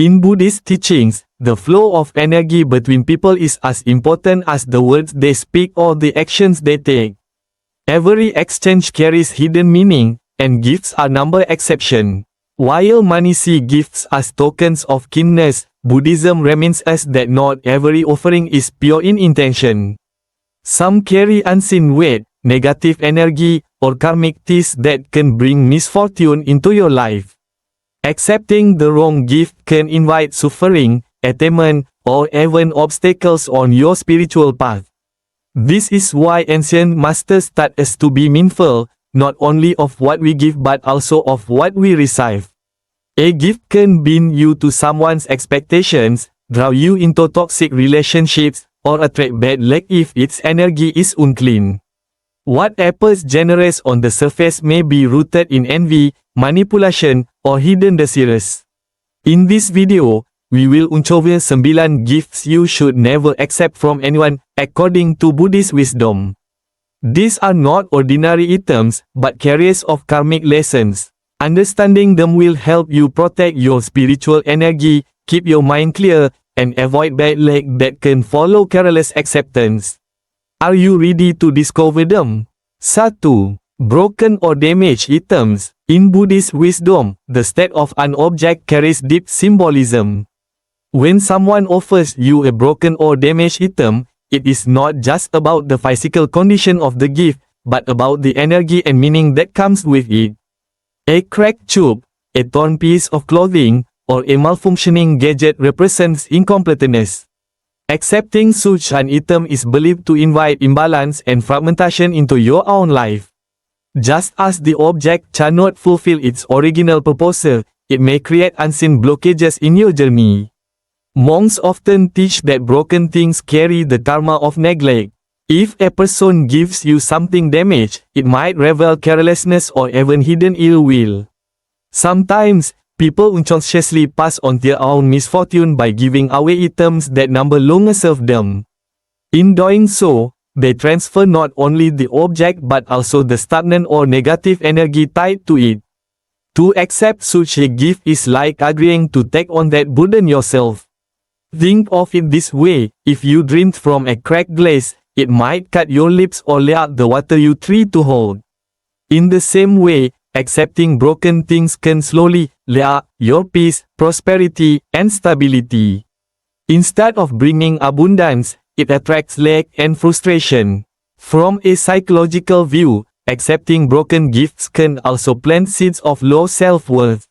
In Buddhist teachings, the flow of energy between people is as important as the words they speak or the actions they take. Every exchange carries hidden meaning, and gifts are no exception. While many see gifts as tokens of kindness, Buddhism reminds us that not every offering is pure in intention. Some carry unseen weight, negative energy, or karmic ties that can bring misfortune into your life. Accepting the wrong gift can invite suffering, attainment, or even obstacles on your spiritual path. This is why ancient masters taught us to be mindful, not only of what we give but also of what we receive. A gift can bind you to someone's expectations, draw you into toxic relationships, or attract bad luck if its energy is unclean. What appears generous on the surface may be rooted in envy, manipulation, or hidden desires. In this video, we will uncover 9 gifts you should never accept from anyone, according to Buddhist wisdom. These are not ordinary items, but carriers of karmic lessons. Understanding them will help you protect your spiritual energy, keep your mind clear, and avoid bad luck that can follow careless acceptance. Are you ready to discover them? 1. Broken or damaged items. In Buddhist wisdom, the state of an object carries deep symbolism. When someone offers you a broken or damaged item, it is not just about the physical condition of the gift, but about the energy and meaning that comes with it. A cracked tube, a torn piece of clothing, or a malfunctioning gadget represents incompleteness. Accepting such an item is believed to invite imbalance and fragmentation into your own life. Just as the object cannot fulfill its original purpose, it may create unseen blockages in your journey. Monks often teach that broken things carry the karma of neglect. If a person gives you something damaged, it might reveal carelessness or even hidden ill will. Sometimes, people unconsciously pass on their own misfortune by giving away items that no longer serve them. In doing so, they transfer not only the object but also the stagnant or negative energy tied to it. To accept such a gift is like agreeing to take on that burden yourself. Think of it this way: if you drink from a cracked glass, it might cut your lips or lay out the water you try to hold. In the same way, accepting broken things can slowly lay out your peace, prosperity, and stability. Instead of bringing abundance, it attracts lack and frustration. From a psychological view, accepting broken gifts can also plant seeds of low self-worth.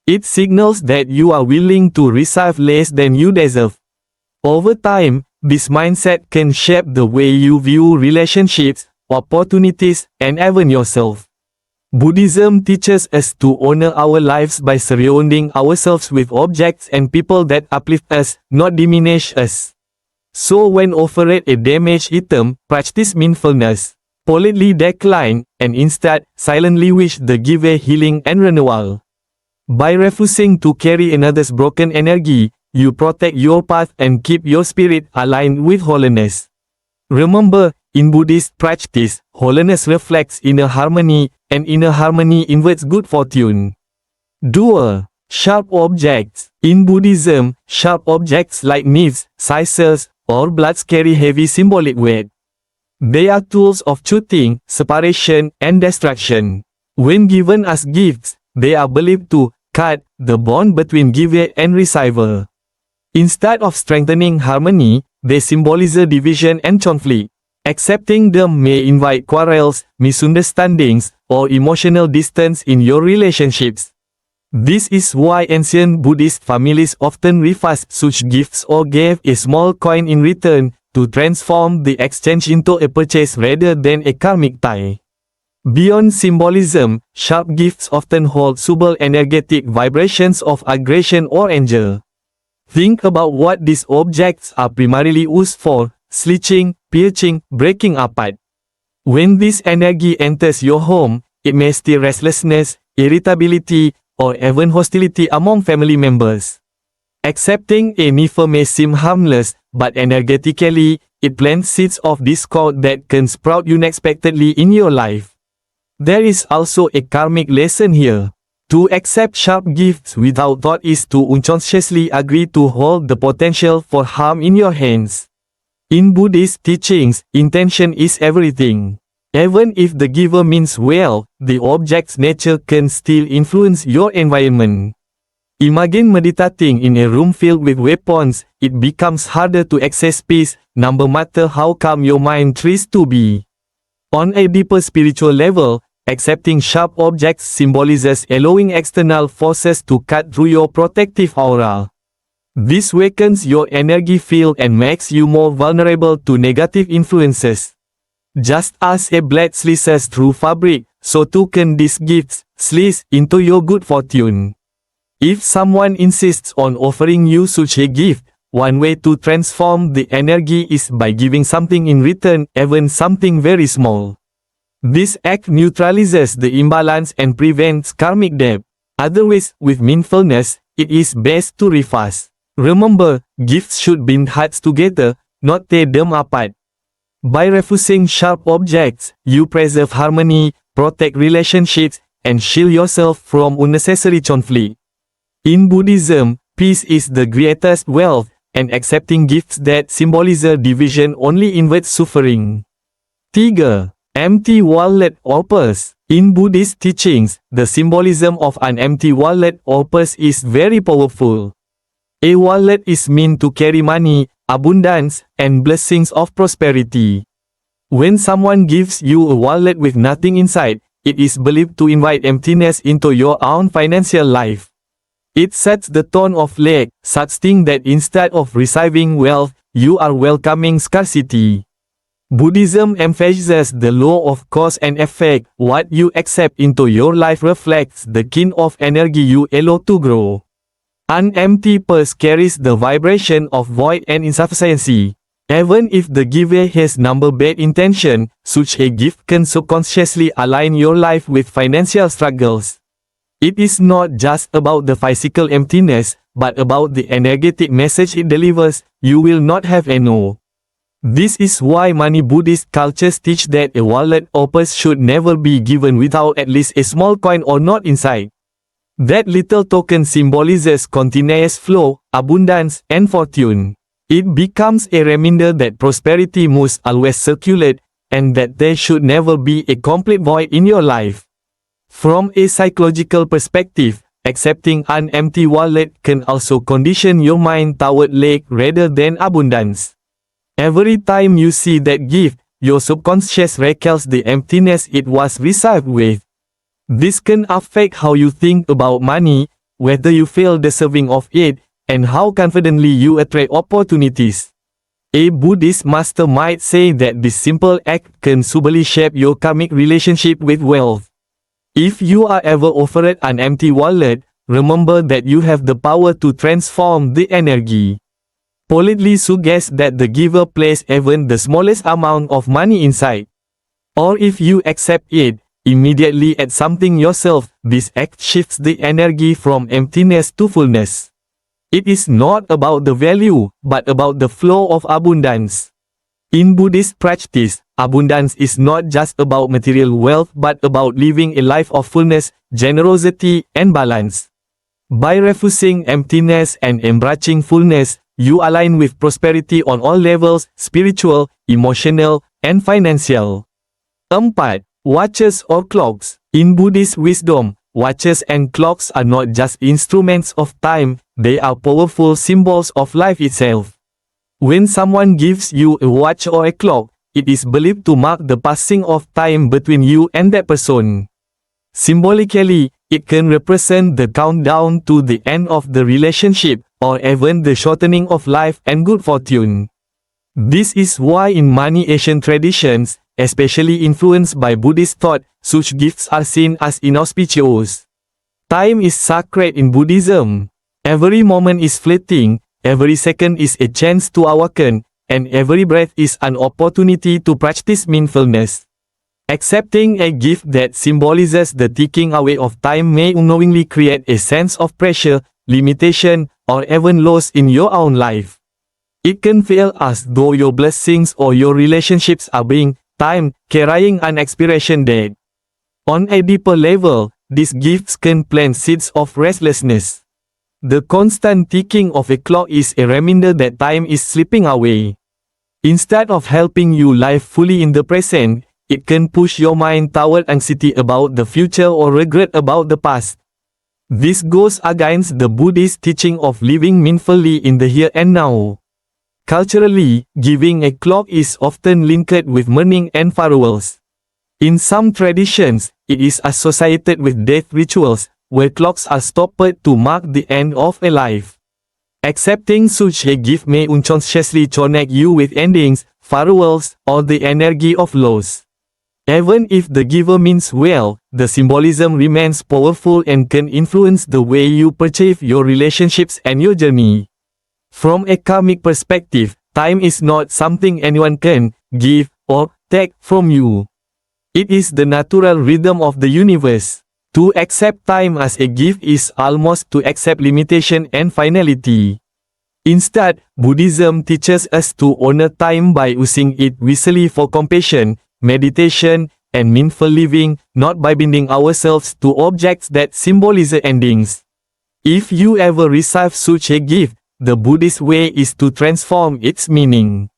It signals that you are willing to receive less than you deserve. Over time, this mindset can shape the way you view relationships, opportunities, and even yourself. Buddhism teaches us to honor our lives by surrounding ourselves with objects and people that uplift us, not diminish us. So when offered a damaged item, practice mindfulness. Politely decline, and instead, silently wish the giver healing and renewal. By refusing to carry another's broken energy, you protect your path and keep your spirit aligned with holiness. Remember, in Buddhist practice, holiness reflects inner harmony, and inner harmony invites good fortune. 2. Sharp objects. In Buddhism, sharp objects like knives, scissors, or blades carry heavy symbolic weight. They are tools of choosing, separation, and destruction. When given as gifts, they are believed to cut the bond between giver and receiver. Instead of strengthening harmony, they symbolize division and conflict. Accepting them may invite quarrels, misunderstandings, or emotional distance in your relationships. This is why ancient Buddhist families often refused such gifts or gave a small coin in return, to transform the exchange into a purchase rather than a karmic tie. Beyond symbolism, sharp gifts often hold subtle energetic vibrations of aggression or anger. Think about what these objects are primarily used for: slitching, piercing, breaking apart. When this energy enters your home, it may stir restlessness, irritability, or even hostility among family members. Accepting a knife may seem harmless, but energetically, it plants seeds of discord that can sprout unexpectedly in your life. There is also a karmic lesson here. To accept sharp gifts without thought is to unconsciously agree to hold the potential for harm in your hands. In Buddhist teachings, intention is everything. Even if the giver means well, the object's nature can still influence your environment. Imagine meditating in a room filled with weapons, it becomes harder to access peace, no matter how calm your mind tries to be. On a deeper spiritual level, accepting sharp objects symbolizes allowing external forces to cut through your protective aura. This weakens your energy field and makes you more vulnerable to negative influences. Just as a blade slices through fabric, so too can these gifts slice into your good fortune. If someone insists on offering you such a gift, one way to transform the energy is by giving something in return, even something very small. This act neutralizes the imbalance and prevents karmic debt. Otherwise, with mindfulness, it is best to reverse. Remember, gifts should bind hearts together, not tear them apart. By refusing sharp objects, you preserve harmony, protect relationships, and shield yourself from unnecessary conflict. In Buddhism, peace is the greatest wealth, and accepting gifts that symbolize division only invites suffering. 3. Empty wallet or purse. In Buddhist teachings, the symbolism of an empty wallet or purse is very powerful. A wallet is meant to carry money, abundance, and blessings of prosperity. When someone gives you a wallet with nothing inside, it is believed to invite emptiness into your own financial life. It sets the tone of lack, suggesting that instead of receiving wealth, you are welcoming scarcity. Buddhism emphasizes the law of cause and effect. What you accept into your life reflects the kind of energy you allow to grow. An empty purse carries the vibration of void and insufficiency. Even if the giver has bad intention, such a gift can subconsciously align your life with financial struggles. It is not just about the physical emptiness, but about the energetic message it delivers. You will not have enough. This is why many Buddhist cultures teach that a wallet or purse should never be given without at least a small coin or note inside. That little token symbolizes continuous flow, abundance, and fortune. It becomes a reminder that prosperity must always circulate, and that there should never be a complete void in your life. From a psychological perspective, accepting an empty wallet can also condition your mind toward lack rather than abundance. Every time you see that gift, your subconscious recalls the emptiness it was received with. This can affect how you think about money, whether you feel deserving of it, and how confidently you attract opportunities. A Buddhist master might say that this simple act can subtly shape your karmic relationship with wealth. If you are ever offered an empty wallet, remember that you have the power to transform the energy. Politely suggest that the giver place even the smallest amount of money inside. Or if you accept it, immediately add something yourself. This act shifts the energy from emptiness to fullness. It is not about the value, but about the flow of abundance. In Buddhist practice, abundance is not just about material wealth but about living a life of fullness, generosity, and balance. By refusing emptiness and embracing fullness, you align with prosperity on all levels: spiritual, emotional, and financial. 4. Watches or clocks. In Buddhist wisdom, watches and clocks are not just instruments of time, they are powerful symbols of life itself. When someone gives you a watch or a clock, it is believed to mark the passing of time between you and that person. Symbolically, it can represent the countdown to the end of the relationship, or even the shortening of life and good fortune. This is why in many Asian traditions, especially influenced by Buddhist thought, such gifts are seen as inauspicious. Time is sacred in Buddhism. Every moment is fleeting, every second is a chance to awaken, and every breath is an opportunity to practice mindfulness. Accepting a gift that symbolizes the ticking away of time may unknowingly create a sense of pressure, limitation, or even loss in your own life. It can feel as though your blessings or your relationships are being timed, carrying an expiration date. On a deeper level, these gifts can plant seeds of restlessness. The constant ticking of a clock is a reminder that time is slipping away. Instead of helping you live fully in the present, it can push your mind toward anxiety about the future or regret about the past. This goes against the Buddhist teaching of living meaningfully in the here and now. Culturally, giving a clock is often linked with mourning and farewells. In some traditions, it is associated with death rituals, where clocks are stopped to mark the end of a life. Accepting such a gift may unconsciously connect you with endings, farewells, or the energy of loss. Even if the giver means well, the symbolism remains powerful and can influence the way you perceive your relationships and your journey. From a karmic perspective, time is not something anyone can give or take from you. It is the natural rhythm of the universe. To accept time as a gift is almost to accept limitation and finality. Instead, Buddhism teaches us to honor time by using it wisely for compassion, meditation, and meaningful living, not by binding ourselves to objects that symbolize endings. If you ever receive such a gift, the Buddhist way is to transform its meaning.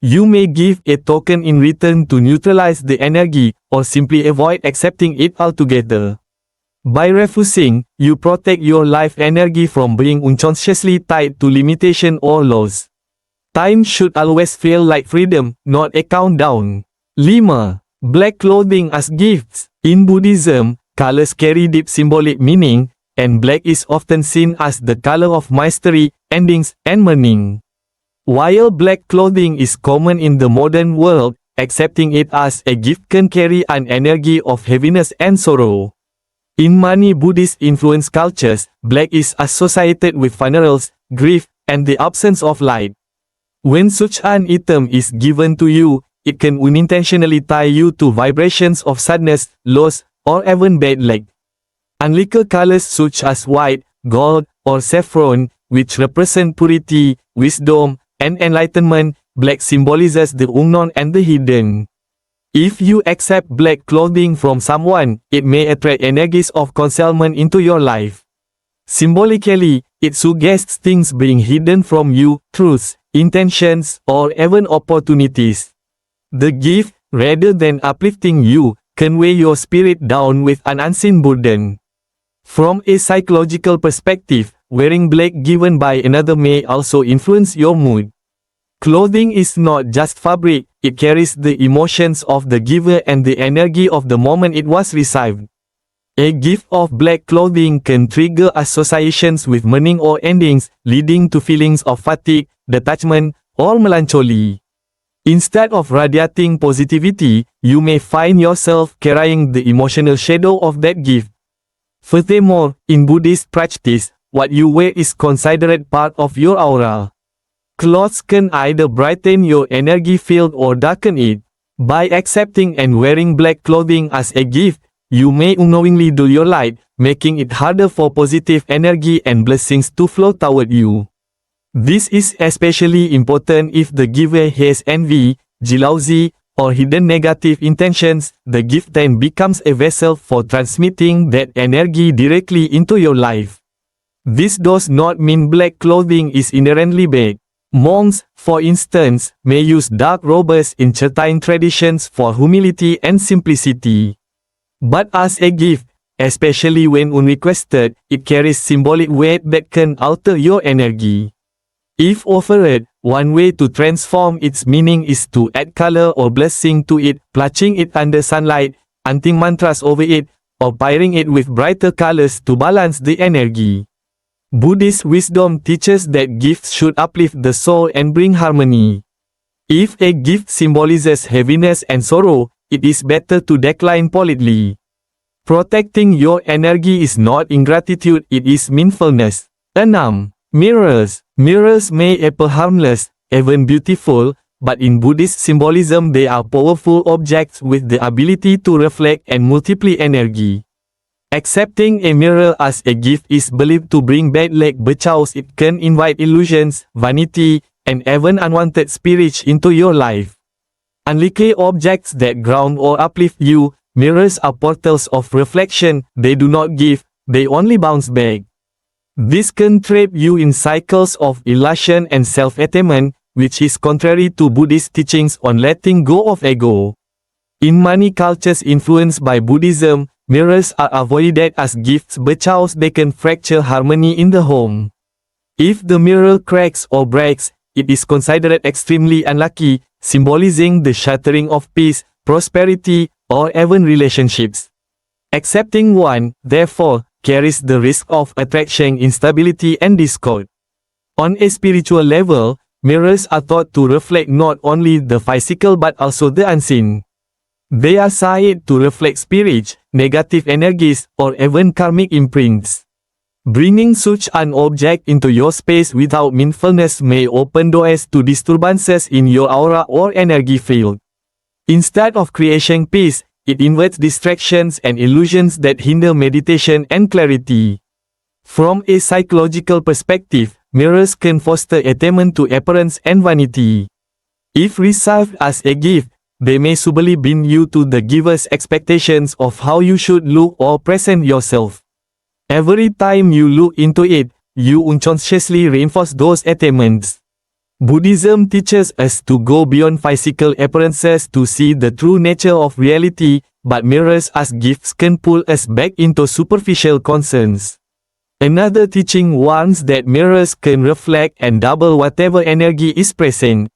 You may give a token in return to neutralize the energy, or simply avoid accepting it altogether. By refusing, you protect your life energy from being unconsciously tied to limitation or loss. Time should always feel like freedom, not a countdown. 5. Black clothing as gifts. In Buddhism, colors carry deep symbolic meaning, and black is often seen as the color of mystery, endings, and mourning. While black clothing is common in the modern world, accepting it as a gift can carry an energy of heaviness and sorrow. In many Buddhist-influenced cultures, black is associated with funerals, grief, and the absence of light. When such an item is given to you, it can unintentionally tie you to vibrations of sadness, loss, or even bad luck. Unlike colors such as white, gold, or saffron, which represent purity, wisdom, and enlightenment, black symbolizes the unknown and the hidden. If you accept black clothing from someone, it may attract energies of concealment into your life. Symbolically, it suggests things being hidden from you, truths, intentions, or even opportunities. The gift, rather than uplifting you, can weigh your spirit down with an unseen burden. From a psychological perspective, wearing black given by another may also influence your mood. Clothing is not just fabric, it carries the emotions of the giver and the energy of the moment it was received. A gift of black clothing can trigger associations with mourning or endings, leading to feelings of fatigue, detachment, or melancholy. Instead of radiating positivity, you may find yourself carrying the emotional shadow of that gift. Furthermore, in Buddhist practice, what you wear is considered part of your aura. Clothes can either brighten your energy field or darken it. By accepting and wearing black clothing as a gift, you may unknowingly dull your light, making it harder for positive energy and blessings to flow toward you. This is especially important if the giver has envy, jealousy, or hidden negative intentions. The gift then becomes a vessel for transmitting that energy directly into your life. This does not mean black clothing is inherently bad. Monks, for instance, may use dark robes in certain traditions for humility and simplicity. But as a gift, especially when unrequested, it carries symbolic weight that can alter your energy. If offered, one way to transform its meaning is to add color or blessing to it, placing it under sunlight, chanting mantras over it, or pairing it with brighter colors to balance the energy. Buddhist wisdom teaches that gifts should uplift the soul and bring harmony. If a gift symbolizes heaviness and sorrow, it is better to decline politely. Protecting your energy is not ingratitude, it is mindfulness. 6. Mirrors. Mirrors may appear harmless, even beautiful, but in Buddhist symbolism they are powerful objects with the ability to reflect and multiply energy. Accepting a mirror as a gift is believed to bring bad luck because it can invite illusions, vanity, and even unwanted spirits into your life. Unlike objects that ground or uplift you, mirrors are portals of reflection, they do not give, they only bounce back. This can trap you in cycles of illusion and self-attainment, which is contrary to Buddhist teachings on letting go of ego. In many cultures influenced by Buddhism, mirrors are avoided as gifts because they can fracture harmony in the home. If the mirror cracks or breaks, it is considered extremely unlucky, symbolizing the shattering of peace, prosperity, or even relationships. Accepting one, therefore, carries the risk of attracting instability and discord. On a spiritual level, mirrors are thought to reflect not only the physical but also the unseen. They are said to reflect spirits, negative energies, or even karmic imprints. Bringing such an object into your space without mindfulness may open doors to disturbances in your aura or energy field. Instead of creating peace, it invites distractions and illusions that hinder meditation and clarity. From a psychological perspective, mirrors can foster attainment to appearance and vanity. If received as a gift, they may subtly bind you to the giver's expectations of how you should look or present yourself. Every time you look into it, you unconsciously reinforce those attainments. Buddhism teaches us to go beyond physical appearances to see the true nature of reality, but mirrors as gifts can pull us back into superficial concerns. Another teaching warns that mirrors can reflect and double whatever energy is present.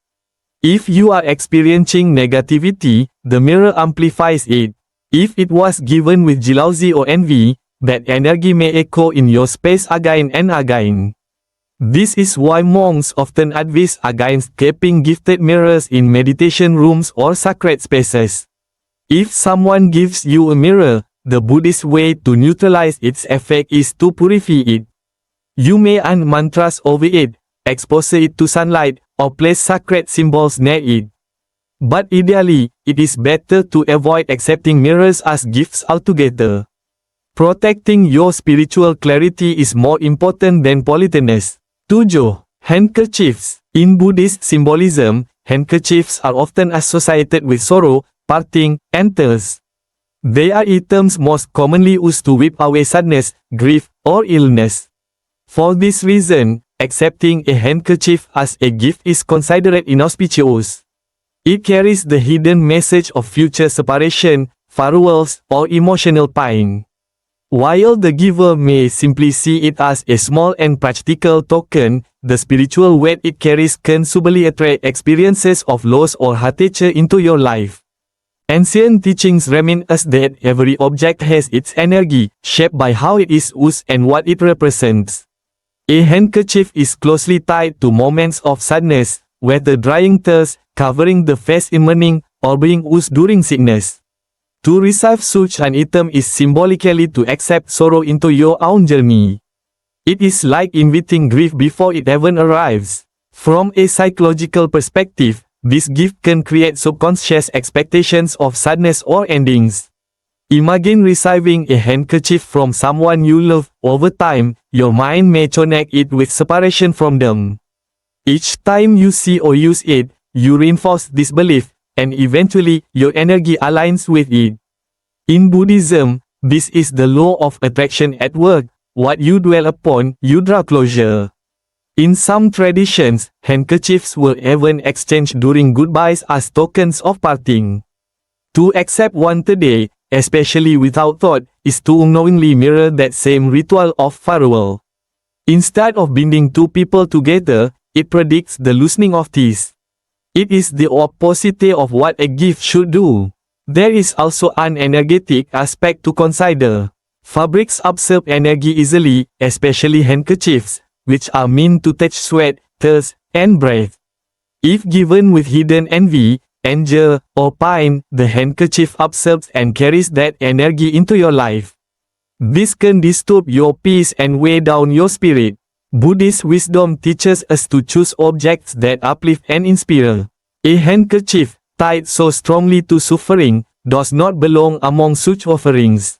If you are experiencing negativity, the mirror amplifies it. If it was given with jealousy or envy, that energy may echo in your space again and again. This is why monks often advise against keeping gifted mirrors in meditation rooms or sacred spaces. If someone gives you a mirror, the Buddhist way to neutralize its effect is to purify it. You may chant mantras over it, expose it to sunlight, or place sacred symbols near it. But ideally, it is better to avoid accepting mirrors as gifts altogether. Protecting your spiritual clarity is more important than politeness. 7. Handkerchiefs. In Buddhist symbolism, handkerchiefs are often associated with sorrow, parting, and tears. They are items most commonly used to wipe away sadness, grief, or illness. For this reason, accepting a handkerchief as a gift is considered inauspicious. It carries the hidden message of future separation, farewells, or emotional pain. While the giver may simply see it as a small and practical token, the spiritual weight it carries can subtly attract experiences of loss or heartache into your life. Ancient teachings remind us that every object has its energy, shaped by how it is used and what it represents. A handkerchief is closely tied to moments of sadness, whether drying tears, covering the face in mourning, or being used during sickness. To receive such an item is symbolically to accept sorrow into your own journey. It is like inviting grief before it even arrives. From a psychological perspective, this gift can create subconscious expectations of sadness or endings. Imagine receiving a handkerchief from someone you love. Over time, your mind may connect it with separation from them. Each time you see or use it, you reinforce this belief, and eventually, your energy aligns with it. In Buddhism, this is the law of attraction at work. What you dwell upon, you draw closer. In some traditions, handkerchiefs were even exchanged during goodbyes as tokens of parting. To accept one today, especially without thought, is to unknowingly mirror that same ritual of farewell. Instead of binding two people together, it predicts the loosening of ties. It is the opposite of what a gift should do. There is also an energetic aspect to consider. Fabrics absorb energy easily, especially handkerchiefs, which are meant to touch sweat, tears, and breath. If given with hidden envy, anger, or pain, the handkerchief absorbs and carries that energy into your life. This can disturb your peace and weigh down your spirit. Buddhist wisdom teaches us to choose objects that uplift and inspire. A handkerchief, tied so strongly to suffering, does not belong among such offerings.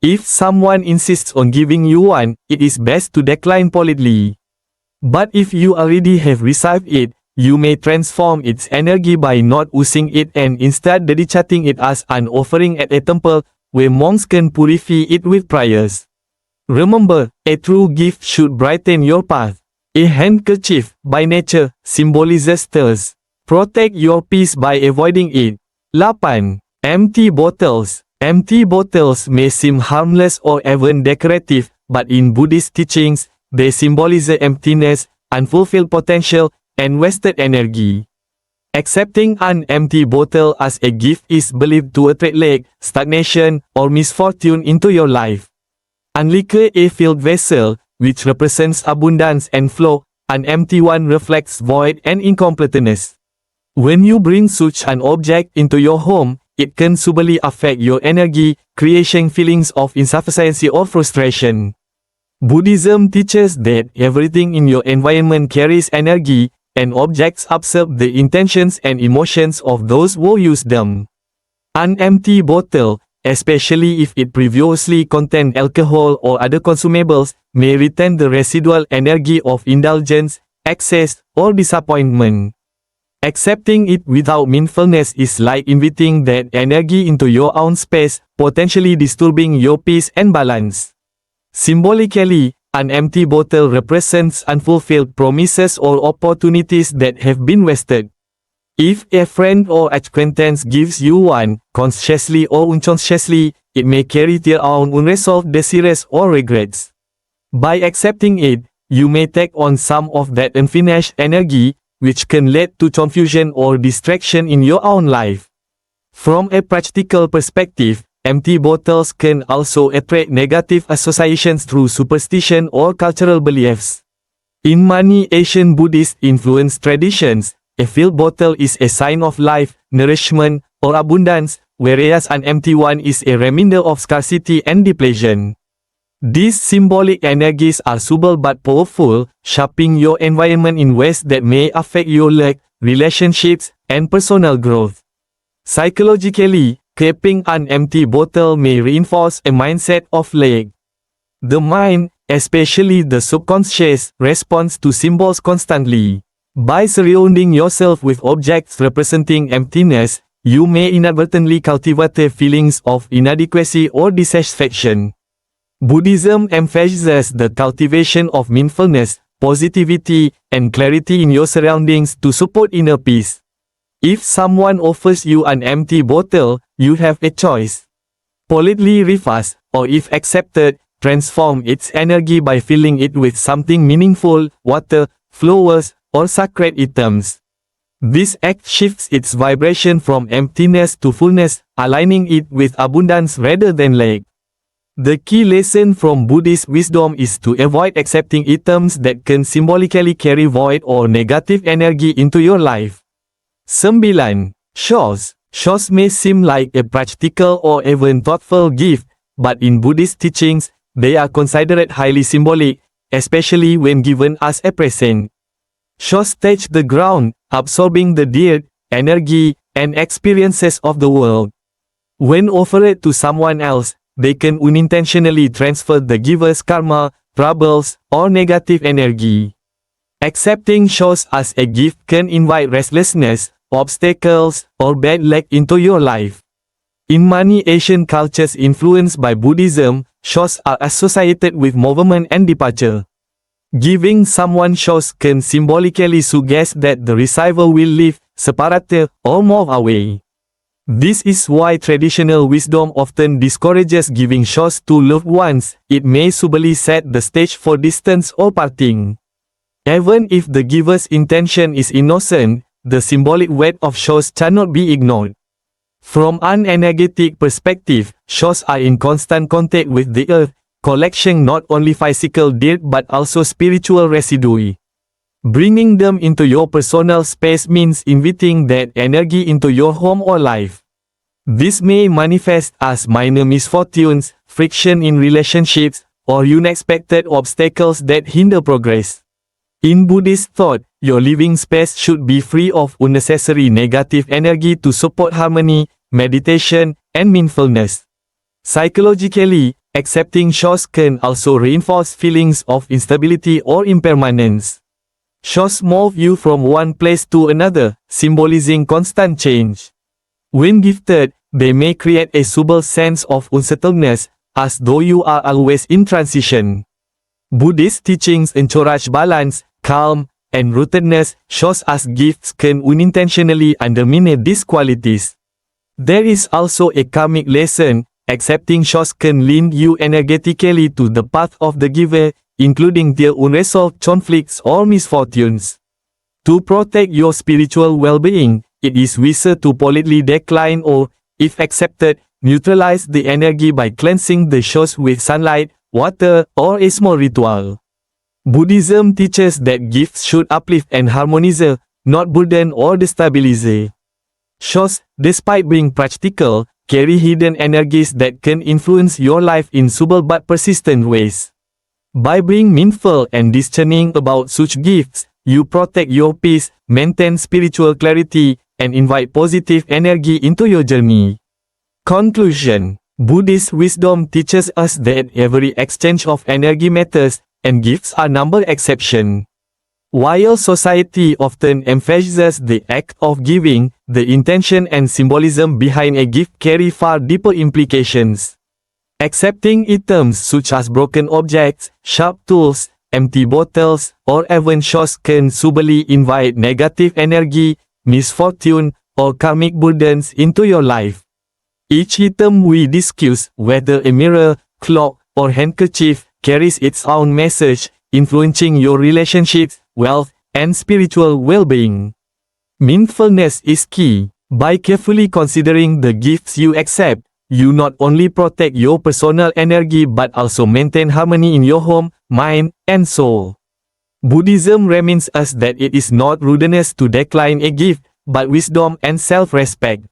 If someone insists on giving you one, it is best to decline politely. But if you already have received it, you may transform its energy by not using it and instead dedicating it as an offering at a temple, where monks can purify it with prayers. Remember, a true gift should brighten your path. A handkerchief, by nature, symbolizes thirst. Protect your peace by avoiding it. 8. Empty bottles. Empty bottles may seem harmless or even decorative, but in Buddhist teachings, they symbolize emptiness, unfulfilled potential, and wasted energy. Accepting an empty bottle as a gift is believed to attract lack, stagnation, or misfortune into your life. Unlike a filled vessel, which represents abundance and flow, an empty one reflects void and incompleteness. When you bring such an object into your home, it can subtly affect your energy, creating feelings of insufficiency or frustration. Buddhism teaches that everything in your environment carries energy, and objects absorb the intentions and emotions of those who use them. An empty bottle, especially if it previously contained alcohol or other consumables, may retain the residual energy of indulgence, excess, or disappointment. Accepting it without mindfulness is like inviting that energy into your own space, potentially disturbing your peace and balance. Symbolically, an empty bottle represents unfulfilled promises or opportunities that have been wasted. If a friend or acquaintance gives you one, consciously or unconsciously, it may carry their own unresolved desires or regrets. By accepting it, you may take on some of that unfinished energy, which can lead to confusion or distraction in your own life. From a practical perspective, empty bottles can also attract negative associations through superstition or cultural beliefs. In many Asian Buddhist-influenced traditions, a filled bottle is a sign of life, nourishment, or abundance, whereas an empty one is a reminder of scarcity and depletion. These symbolic energies are subtle but powerful, shaping your environment in ways that may affect your luck, relationships, and personal growth. Psychologically, keeping an empty bottle may reinforce a mindset of lack. The mind, especially the subconscious, responds to symbols constantly. By surrounding yourself with objects representing emptiness, you may inadvertently cultivate feelings of inadequacy or dissatisfaction. Buddhism emphasizes the cultivation of mindfulness, positivity, and clarity in your surroundings to support inner peace. If someone offers you an empty bottle, you have a choice. Politely refuse, or if accepted, transform its energy by filling it with something meaningful, water, flowers, or sacred items. This act shifts its vibration from emptiness to fullness, aligning it with abundance rather than lack. The key lesson from Buddhist wisdom is to avoid accepting items that can symbolically carry void or negative energy into your life. 9. Shoes. Shoes may seem like a practical or even thoughtful gift, but in Buddhist teachings, they are considered highly symbolic, especially when given as a present. Shoes touch the ground, absorbing the dirt, energy, and experiences of the world. When offered to someone else, they can unintentionally transfer the giver's karma, troubles, or negative energy. Accepting shoes as a gift can invite restlessness, obstacles, or bad luck into your life. In many Asian cultures influenced by Buddhism, shoes are associated with movement and departure. Giving someone shoes can symbolically suggest that the receiver will leave, separate, or move away. This is why traditional wisdom often discourages giving shoes to loved ones. It may subtly set the stage for distance or parting. Even if the giver's intention is innocent, the symbolic weight of shoes cannot be ignored. From an energetic perspective, shoes are in constant contact with the earth, collecting not only physical dirt but also spiritual residue. Bringing them into your personal space means inviting that energy into your home or life. This may manifest as minor misfortunes, friction in relationships, or unexpected obstacles that hinder progress. In Buddhist thought, your living space should be free of unnecessary negative energy to support harmony, meditation, and mindfulness. Psychologically, accepting shoes can also reinforce feelings of instability or impermanence. Shows move you from one place to another, symbolizing constant change. When gifted, they may create a subtle sense of unsettledness, as though you are always in transition. Buddhist teachings encourage balance, calm, and rootedness, shows as gifts can unintentionally undermine these qualities. There is also a karmic lesson. Accepting shows can lead you energetically to the path of the giver, including their unresolved conflicts or misfortunes. To protect your spiritual well-being, it is wiser to politely decline or, if accepted, neutralize the energy by cleansing the shows with sunlight, water, or a small ritual. Buddhism teaches that gifts should uplift and harmonize, not burden or destabilize. Shows, despite being practical, carry hidden energies that can influence your life in subtle but persistent ways. By being mindful and discerning about such gifts, you protect your peace, maintain spiritual clarity, and invite positive energy into your journey. Conclusion: Buddhist wisdom teaches us that every exchange of energy matters, and gifts are no exception. While society often emphasizes the act of giving, the intention and symbolism behind a gift carry far deeper implications. Accepting items such as broken objects, sharp tools, empty bottles, or even shows can subtly invite negative energy, misfortune, or karmic burdens into your life. Each item we discuss, whether a mirror, clock, or handkerchief, carries its own message, influencing your relationships, wealth, and spiritual well-being. Mindfulness is key. By carefully considering the gifts you accept, you not only protect your personal energy but also maintain harmony in your home, mind, and soul. Buddhism reminds us that it is not rudeness to decline a gift, but wisdom and self-respect.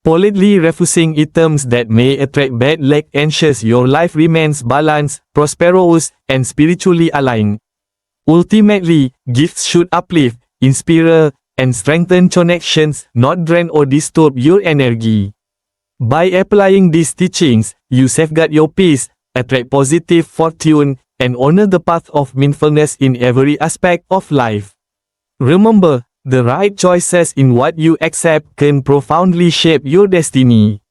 Politely refusing items that may attract bad luck ensures your life remains balanced, prosperous, and spiritually aligned. Ultimately, gifts should uplift, inspire, and strengthen connections, not drain or disturb your energy. By applying these teachings, you safeguard your peace, attract positive fortune, and honor the path of mindfulness in every aspect of life. Remember, the right choices in what you accept can profoundly shape your destiny.